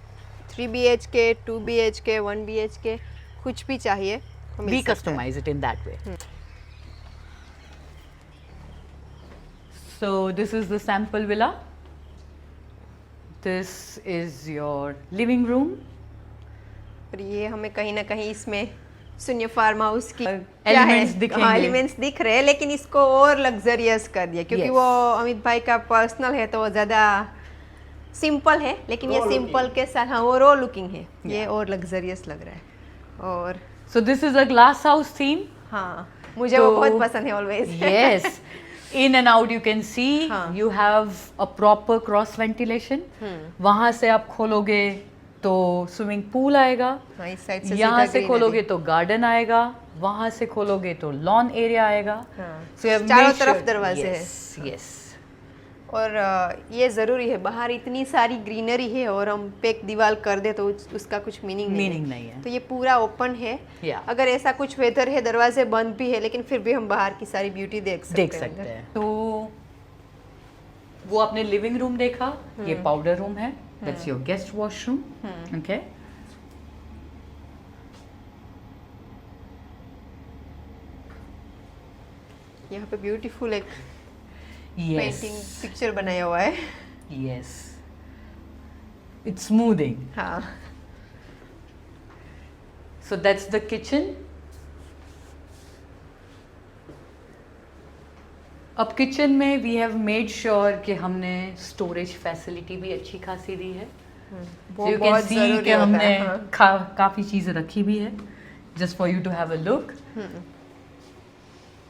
Speaker 1: 3 BHK, 2 BHK, 1 BHK कुछ भी चाहिए तो मिल
Speaker 4: We
Speaker 1: सकता है।
Speaker 4: customize it in that way. So this is the sample villa. This is your living room.
Speaker 1: और ये हमें कहीं ना कहीं इसमें शून्य फार्म हाउस की
Speaker 4: Elements दिखेंगे।
Speaker 1: हाँ, एलिमेंट्स दिख रहे हैं, लेकिन इसको और लग्जरियस कर दिया क्योंकि
Speaker 4: Yes.
Speaker 1: वो अमित भाई का पर्सनल है तो वो ज़्यादा सिंपल है, लेकिन ये सिंपल के साथ हाँ वो रॉ लुकिंग है, ये और लग्जरियस लग रहा है। और
Speaker 4: So this is a glass house theme.
Speaker 1: हाँ, मुझे
Speaker 4: तो-
Speaker 1: वो बहुत पसंद है always.
Speaker 4: Yes. In and out you can see.
Speaker 1: हाँ.
Speaker 4: You have a proper cross ventilation. वहाँ से आप खोलोगे तो स्विमिंग पूल आएगा,
Speaker 1: हाँ, इस साइड से
Speaker 4: यहाँ
Speaker 1: सीधा
Speaker 4: से
Speaker 1: greenery।
Speaker 4: खोलोगे तो गार्डन आएगा, वहाँ से खोलोगे तो लॉन एरिया आएगा।
Speaker 1: हाँ,
Speaker 4: So you have
Speaker 1: चारों
Speaker 4: made
Speaker 1: तरफ
Speaker 4: sure-
Speaker 1: दरवाजे हैं।
Speaker 4: Yes, yes.
Speaker 1: और ये ज़रूरी है, बाहर इतनी सारी ग्रीनरी है और हम पे एक दीवार कर दे तो उसका कुछ मीनिंग
Speaker 4: Meaning नहीं है।
Speaker 1: तो ये पूरा ओपन है।
Speaker 4: Yeah.
Speaker 1: अगर ऐसा कुछ वेदर है, दरवाजे बंद भी है, लेकिन फिर भी हम बाहर की सारी ब्यूटी देख सकते हैं।
Speaker 4: तो वो आपने लिविंग रूम देखा, ये पाउडर रूम है, that's your guest washroom. Okay,
Speaker 1: यहाँ पे ब्यूटीफुल एक
Speaker 4: यस
Speaker 1: पेंटिंग पिक्चर बनाया हुआ है।
Speaker 4: Yes, it's smoothing.
Speaker 1: हाँ,
Speaker 4: So that's the kitchen. अब किचन में वी हैव मेड श्योर कि हमने स्टोरेज फैसिलिटी भी अच्छी खासी दी है।
Speaker 1: वो
Speaker 4: So you can
Speaker 1: बहुत
Speaker 4: see
Speaker 1: ज़रूरी
Speaker 4: कि
Speaker 1: होता
Speaker 4: हमने
Speaker 1: है, हाँ।
Speaker 4: काफ़ी चीज़ें रखी भी है, just for you to have a look.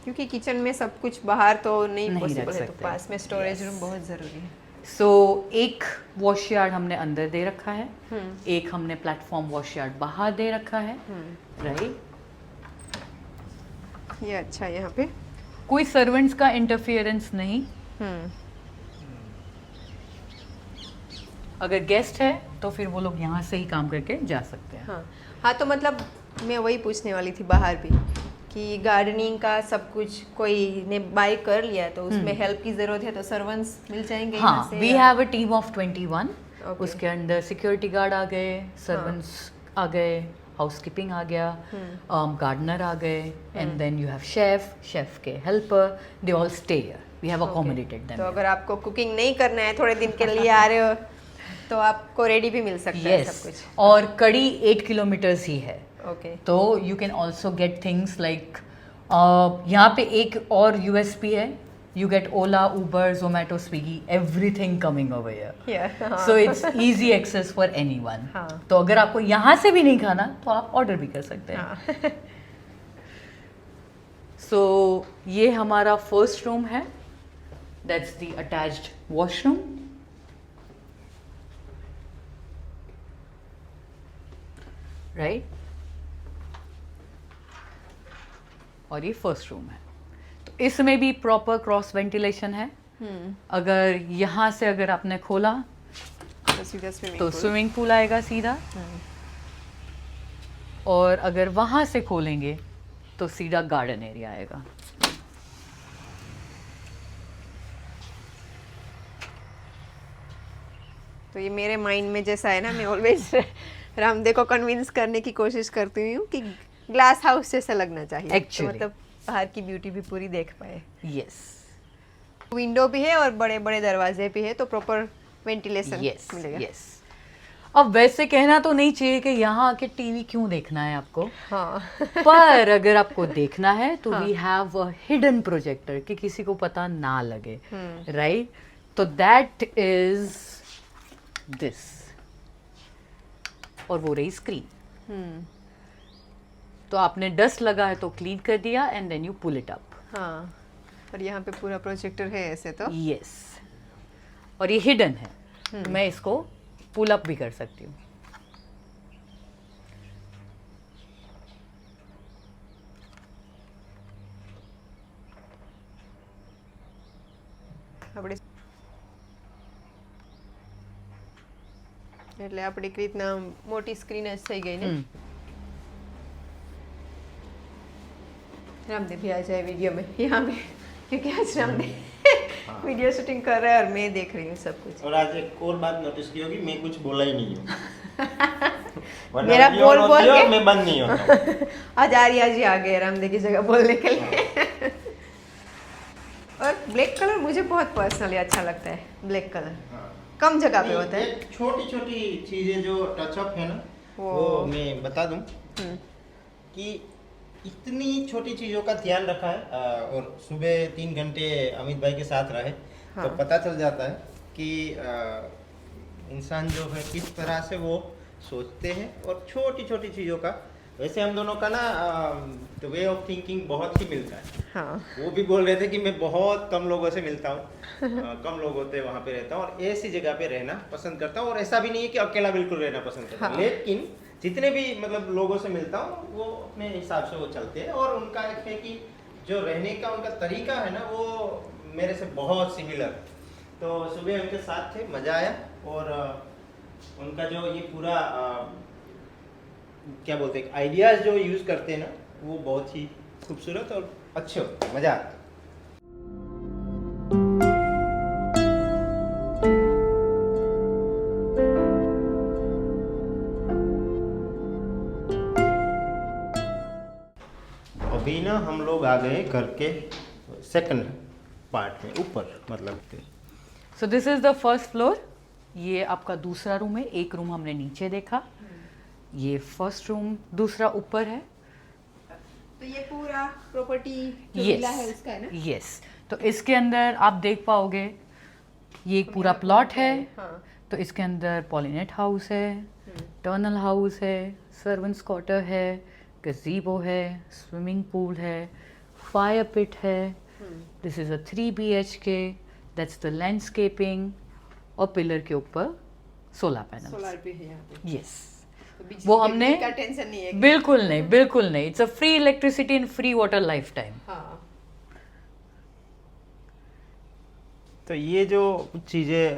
Speaker 1: क्योंकि किचन में सब कुछ बाहर तो नहीं
Speaker 4: नहीं
Speaker 1: पॉसिबल
Speaker 4: रख
Speaker 1: है, तो
Speaker 4: सकते।
Speaker 1: पास में स्टोरेज रूम बहुत ज़रूरी है।
Speaker 4: सो एक वॉश यार्ड हमने अंदर दे रखा है, एक हमने प्लेटफॉर्म वॉश यार्ड बाहर दे रखा है, राइट।
Speaker 1: ये अच्छा है, यहाँ पे
Speaker 4: कोई सर्वेंट्स का इंटरफियरेंस नहीं। अगर गेस्ट है तो फिर वो लोग यहाँ से ही काम करके जा सकते हैं।
Speaker 1: हाँ हाँ, तो मतलब मैं वही पूछने वाली थी बाहर भी कि गार्डनिंग का सब कुछ कोई ने बाय कर लिया तो उसमें हेल्प की ज़रूरत है तो सर्वेंट्स मिल जाएंगे यहाँ
Speaker 4: हाँ,
Speaker 1: से?
Speaker 4: We have a team of 21।
Speaker 1: Okay.
Speaker 4: उसके अंदर सिक्योरिटी गार्ड आ गए, सर्वेंट्स आ गए, हाउसकीपिंग आ गया, गार्डनर आ गए, and then you have chef के helper, they all stay here, we have accommodated
Speaker 1: to
Speaker 4: them.
Speaker 1: अगर आपको कुकिंग नहीं करना है, थोड़े दिन के लिए आ रहे हो, तो आपको रेडी भी मिल सकता है सब
Speaker 4: यस,
Speaker 1: कुछ।
Speaker 4: और कड़ी 8 किलोमीटर्स ही है,
Speaker 1: ओके,
Speaker 4: तो you can also get things like यहाँ पे एक और यूएसपी है, you get Ola, Uber, Zomato, Swiggy, everything coming over here. So it's easy access for anyone.
Speaker 1: हाँ.
Speaker 4: तो अगर आपको यहाँ से भी नहीं खाना तो आप ऑर्डर भी कर सकते हैं।
Speaker 1: हाँ।
Speaker 4: So ये हमारा फर्स्ट रूम है, that's the attached washroom. Right? और ये फर्स्ट रूम है, तो इसमें भी प्रॉपर क्रॉस वेंटिलेशन है। अगर यहाँ से अगर आपने खोला
Speaker 1: तो सीधा स्विमिंग
Speaker 4: तो
Speaker 1: पूल।
Speaker 4: स्विमिंग पूल आएगा सीधा, और अगर वहाँ से खोलेंगे तो सीधा गार्डन एरिया आएगा।
Speaker 1: तो ये मेरे माइंड में जैसा है ना, मैं ऑलवेज रामदेव को कन्विंस करने की कोशिश करती हूँ कि ग्लास हाउस जैसा लगना चाहिए।
Speaker 4: Actually.
Speaker 1: तो मतलब बाहर की ब्यूटी भी पूरी देख पाए।
Speaker 4: यस
Speaker 1: विंडो भी है और बड़े बड़े दरवाजे भी है, तो प्रॉपर वेंटिलेशन
Speaker 4: यस
Speaker 1: मिलेगा।
Speaker 4: यस। अब वैसे कहना तो नहीं चाहिए कि यहाँ आके टीवी क्यों देखना है आपको,
Speaker 1: हाँ।
Speaker 4: पर अगर आपको देखना है तो we have a hidden projector कि किसी को पता ना लगे, राइट। तो दैट इज दिस, और वो रही स्क्रीन। तो आपने डस्ट लगा है तो क्लीन कर दिया and then you pull it up.
Speaker 1: हाँ, और यहाँ पे पूरा प्रोजेक्टर है ऐसे तो।
Speaker 4: यस, और ये हिडन है, तो मैं इसको पुल अप भी कर सकती हूँ।
Speaker 1: એટલે આપણી રીતના મોટી સ્ક્રીન જ થઈ ગઈ ને। रामदेव भी आ जाए वीडियो में यहाँ में, क्योंकि आज रामदेव वीडियो शूटिंग कर रहा है और मैं देख रही हूँ सब कुछ।
Speaker 3: और आज एक और बात नोटिस की होगी, मैं कुछ बोला ही नहीं हूँ। वरना
Speaker 1: मेरा
Speaker 3: वीडियो
Speaker 1: बोल
Speaker 3: on
Speaker 1: बोल
Speaker 3: होती है और
Speaker 1: के
Speaker 3: मैं बंद नहीं होता।
Speaker 1: आज आर्या जी आ गए रामदेव की जगह बोलने के लिए। और ब्लैक कलर मुझे बहुत पर्सनली अच्छा लगता है, ब्लैक कलर कम जगह पे होता है।
Speaker 3: छोटी छोटी चीजें जो टचअप है ना, वो मैं बता दूं कि इतनी छोटी चीजों का ध्यान रखा है। और सुबह 3 घंटे अमित भाई के साथ रहे तो पता चल जाता है कि इंसान जो है किस तरह से वो सोचते हैं और छोटी छोटी चीज़ों का वैसे हम दोनों का ना द वे ऑफ थिंकिंग बहुत ही मिलता है।
Speaker 1: हाँ
Speaker 3: वो भी बोल रहे थे कि मैं बहुत कम लोगों से मिलता हूँ, कम लोग होते हैं वहाँ पे रहता हूँ और ऐसी जगह पे रहना पसंद करता हूँ। और ऐसा भी नहीं है कि अकेला बिल्कुल रहना पसंद करता हूँ,
Speaker 1: हाँ।
Speaker 3: लेकिन जितने भी मतलब लोगों से मिलता हूँ वो अपने हिसाब से वो चलते हैं। और उनका एक है कि जो रहने का उनका तरीका है ना वो मेरे से बहुत सिमिलर। तो सुबह उनके साथ थे, मज़ा आया। और उनका जो ये पूरा क्या बोलते हैं आइडियाज़ जो यूज़ करते हैं ना वो बहुत ही खूबसूरत और अच्छे होते हैं, मज़ा आता है। अभी ना हम लोग आ गए घर के सेकंड पार्ट में, ऊपर मतलब के।
Speaker 4: सो this is the first floor. ये आपका दूसरा रूम है। एक रूम हमने नीचे देखा, ये फर्स्ट रूम, दूसरा ऊपर है।
Speaker 1: तो ये पूरा प्रॉपर्टी जो
Speaker 4: Yes.
Speaker 1: विला है उसका है ना?
Speaker 4: यस। तो इसके अंदर आप देख पाओगे ये एक पूरा प्लॉट है।
Speaker 1: हाँ।
Speaker 4: तो इसके अंदर पॉलिनेट हाउस है, टर्नल हाउस है, सर्वेंट्स क्वार्टर है, गज़ीबो है, स्विमिंग पूल है, फायर पिट है। This is a 3 BHK, that's the landscaping. और पिलर के ऊपर सोलर पैनल।
Speaker 1: सोलर भी है यहाँ पे।
Speaker 4: यस,
Speaker 1: तो बिजली
Speaker 4: वो
Speaker 1: के
Speaker 4: हमने
Speaker 1: बिल का टेंशन नहीं है।
Speaker 4: बिल्कुल नहीं, बिल्कुल नहीं। It's a free electricity and free water life time.
Speaker 1: हाँ।
Speaker 3: तो ये जो कुछ चीज़ें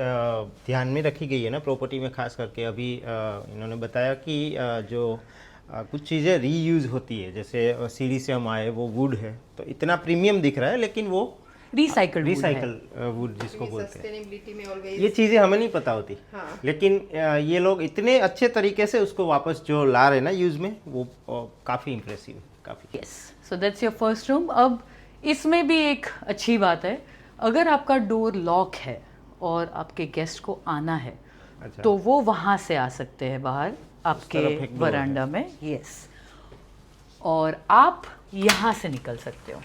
Speaker 3: ध्यान में रखी गई है ना प्रॉपर्टी में, खास करके अभी इन्होंने बताया कि जो कुछ चीज़ें रीयूज़ होती है, जैसे सीढ़ी से हम आए वो वुड है, तो इतना प्रीमियम दिख रहा है, लेकिन वो
Speaker 4: रिसाइकल्ड
Speaker 3: रिसाइकल वुड जिसको बोलते हैं।
Speaker 1: सस्टेनेबिलिटी में ऑलवेज
Speaker 3: ये चीज़ें हमें नहीं पता होती।
Speaker 1: हाँ।
Speaker 3: लेकिन ये लोग इतने अच्छे तरीके से उसको वापस जो ला रहे हैं ना यूज़ में, वो काफ़ी इम्प्रेसिव, काफ़ी।
Speaker 4: Yes, so that's your first room. अब इसमें भी एक अच्छी बात है, अगर आपका डोर लॉक है और आपके गेस्ट को आना है,
Speaker 3: अच्छा।
Speaker 4: तो वो वहाँ से आ सकते हैं बाहर आपके
Speaker 3: तरफ एक डोर
Speaker 4: वरांडा में। यस, और आप यहाँ से निकल सकते हो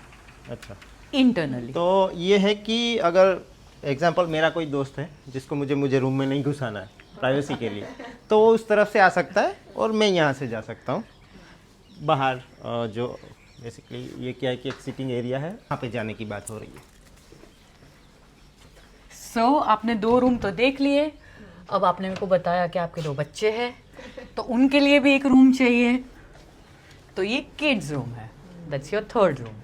Speaker 3: अच्छा।
Speaker 4: इंटरनली।
Speaker 3: तो ये है कि अगर एग्जांपल मेरा कोई दोस्त है जिसको मुझे रूम में नहीं घुसाना है प्राइवेसी के लिए, तो वो उस तरफ से आ सकता है और मैं यहाँ से जा सकता हूँ बाहर। जो बेसिकली ये क्या है कि एक सिटिंग एरिया है, वहाँ पे जाने की बात हो रही है।
Speaker 4: सो आपने 2 रूम तो देख लिए। अब आपने मेरे को बताया कि आपके 2 बच्चे हैं, तो उनके लिए भी एक रूम चाहिए। तो ये किड्स रूम है, दैट्स योर थर्ड रूम।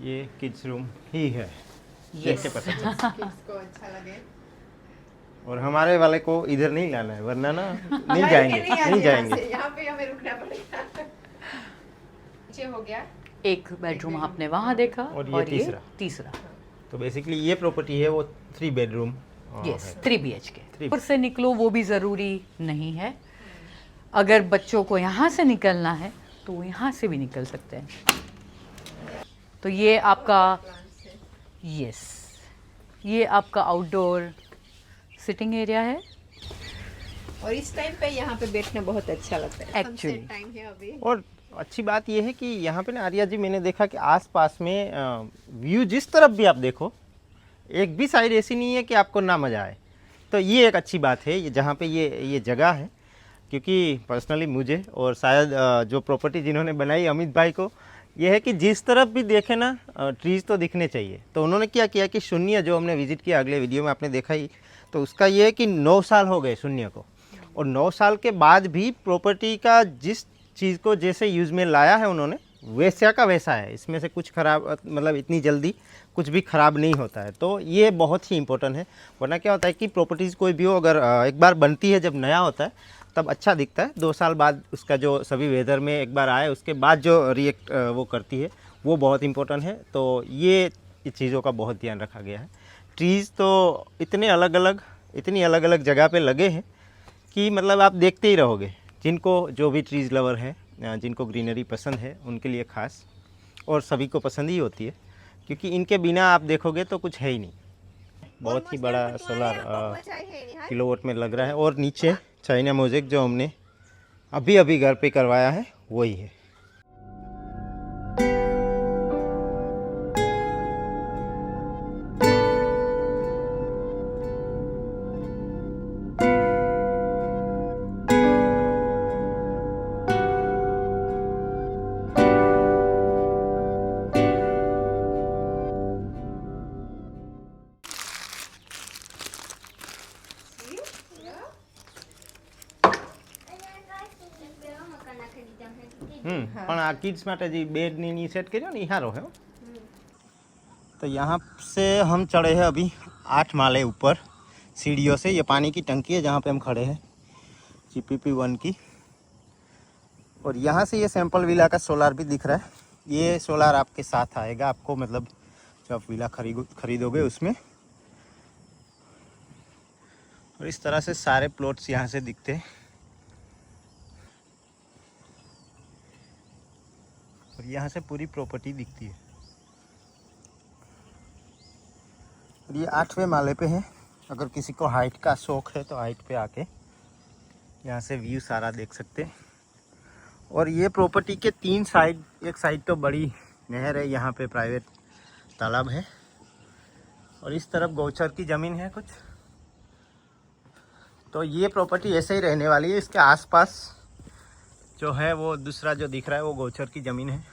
Speaker 3: ये किड्स रूम ही है,
Speaker 4: Yes.
Speaker 3: देख के पता चला।
Speaker 1: किड्स को अच्छा लगे।
Speaker 3: और हमारे वाले को इधर नहीं लाना है, वरना ना नहीं
Speaker 1: भाई
Speaker 3: जाएंगे,
Speaker 1: के आने
Speaker 3: नहीं
Speaker 1: यहाँ
Speaker 3: जाएंगे।
Speaker 1: से, यहाँ पे हमें रुकना पड़ेगा। नीचे हो गया।
Speaker 4: एक बेडरूम आपने वहाँ देखा
Speaker 3: और ये
Speaker 4: तीसरा।
Speaker 3: तो बेसिकली ये प्रॉपर्टी है वो 3 बेडरूम
Speaker 4: यस, 3 BHK।
Speaker 3: 3
Speaker 4: ऊपर से निकलो वो भी ज़रूरी नहीं है। अगर बच्चों को यहाँ से निकलना है तो वो यहाँ से भी निकल सकते हैं। तो ये आपका, यस, ये आपका आउटडोर सिटिंग एरिया है।
Speaker 1: और इस टाइम पे यहाँ पे बैठना बहुत अच्छा लगता है।
Speaker 4: Actually.
Speaker 1: Sunset टाइम है अभी।
Speaker 3: और अच्छी बात यह है कि यहाँ पे ना आर्या जी, मैंने देखा कि आसपास में व्यू जिस तरफ भी आप देखो, एक भी साइड ऐसी नहीं है कि आपको ना मज़ा आए। तो ये एक अच्छी बात है, ये जहाँ पे ये जगह है। क्योंकि पर्सनली मुझे और शायद जो प्रॉपर्टी जिन्होंने बनाई अमित भाई को, ये है कि जिस तरफ भी देखे ना ट्रीज़ तो दिखने चाहिए। तो उन्होंने क्या किया कि शून्य जो हमने विज़िट किया, अगले वीडियो में आपने देखा ही, तो उसका ये है कि 9 साल हो गए शून्य को, और 9 साल के बाद भी प्रॉपर्टी का जिस चीज़ को जैसे यूज़ में लाया है उन्होंने, वैसा का वैसा है। इसमें से कुछ ख़राब, मतलब इतनी जल्दी कुछ भी ख़राब नहीं होता है। तो ये बहुत ही इम्पोर्टेंट है। वरना क्या होता है कि प्रॉपर्टीज़ कोई भी हो, अगर एक बार बनती है, जब नया होता है तब अच्छा दिखता है, 2 साल बाद उसका जो सभी वेदर में एक बार आए उसके बाद जो रिएक्ट वो करती है, वो बहुत इम्पोर्टेंट है। तो ये चीज़ों का बहुत ध्यान रखा गया है। ट्रीज़ तो इतनी अलग अलग जगह पे लगे हैं कि मतलब आप देखते ही रहोगे। जिनको जो भी ट्रीज़ लवर है, जिनको ग्रीनरी पसंद है, उनके लिए ख़ास, और सभी को पसंद ही होती है, क्योंकि इनके बिना आप देखोगे तो कुछ है ही नहीं। बहुत ही बड़ा सोलर किलोवाट में लग रहा है। और नीचे चाइना मोज़ेक जो हमने अभी घर पे करवाया है वही है। પણ આ કિડ્સ માટે જે બેડ ની સેટ કર્યો ને એ સારો है। तो यहाँ से हम चढ़े हैं अभी 8 माले ऊपर सीढ़ियों से। ये पानी की टंकी है जहाँ पे हम खड़े हैं, GPP 1 की। और यहाँ से ये सैंपल विला का सोलार भी दिख रहा है। ये सोलार आपके साथ आएगा, आपको मतलब जो आप विला खरीदोगे उसमें। और इस तरह से सारे प्लॉट्स यहाँ से दिखते हैं। और यहाँ से पूरी प्रॉपर्टी दिखती है। और ये 8वें माले पे है। अगर किसी को हाइट का शौक है तो हाइट पे आके यहाँ से व्यू सारा देख सकते हैं। और ये प्रॉपर्टी के 3 साइड, एक साइड तो बड़ी नहर है, यहाँ पे प्राइवेट तालाब है। और इस तरफ गौचर की ज़मीन है कुछ। तो ये प्रॉपर्टी ऐसे ही रहने वाली है। इसके आसपास जो है वो दूसरा जो दिख रहा है वो गौचर की ज़मीन है।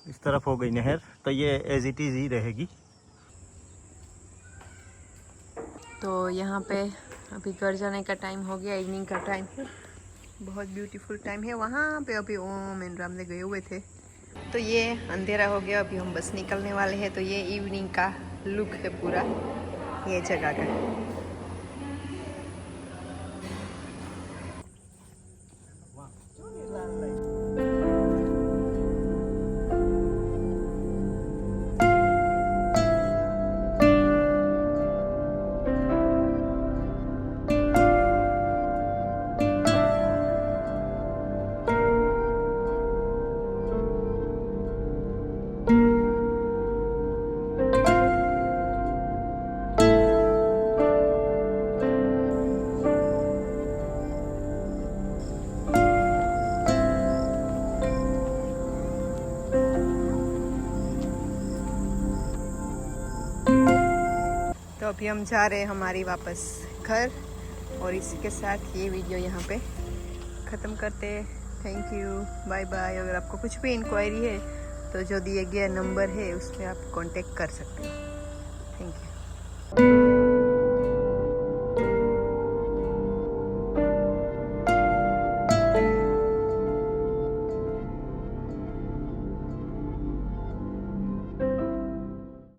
Speaker 3: इस तरफ हो गई नहर, तो ये एज इट इज़ ही रहेगी।
Speaker 1: तो यहाँ पे अभी घर जाने का टाइम हो गया, इवनिंग का टाइम है। बहुत ब्यूटीफुल टाइम है। वहाँ पे अभी ओम एंड राम ने गए हुए थे, तो ये अंधेरा हो गया। अभी हम बस निकलने वाले हैं। तो ये इवनिंग का लुक है पूरा ये जगह का। तो अभी हम जा रहे हैं हमारी वापस घर। और इसी के साथ ये वीडियो यहाँ पे ख़त्म करते हैं। Thank you, bye bye. अगर आपको कुछ भी इंक्वायरी है तो जो दिए गया नंबर है उस पर आप कांटेक्ट कर सकते हो। Thank you.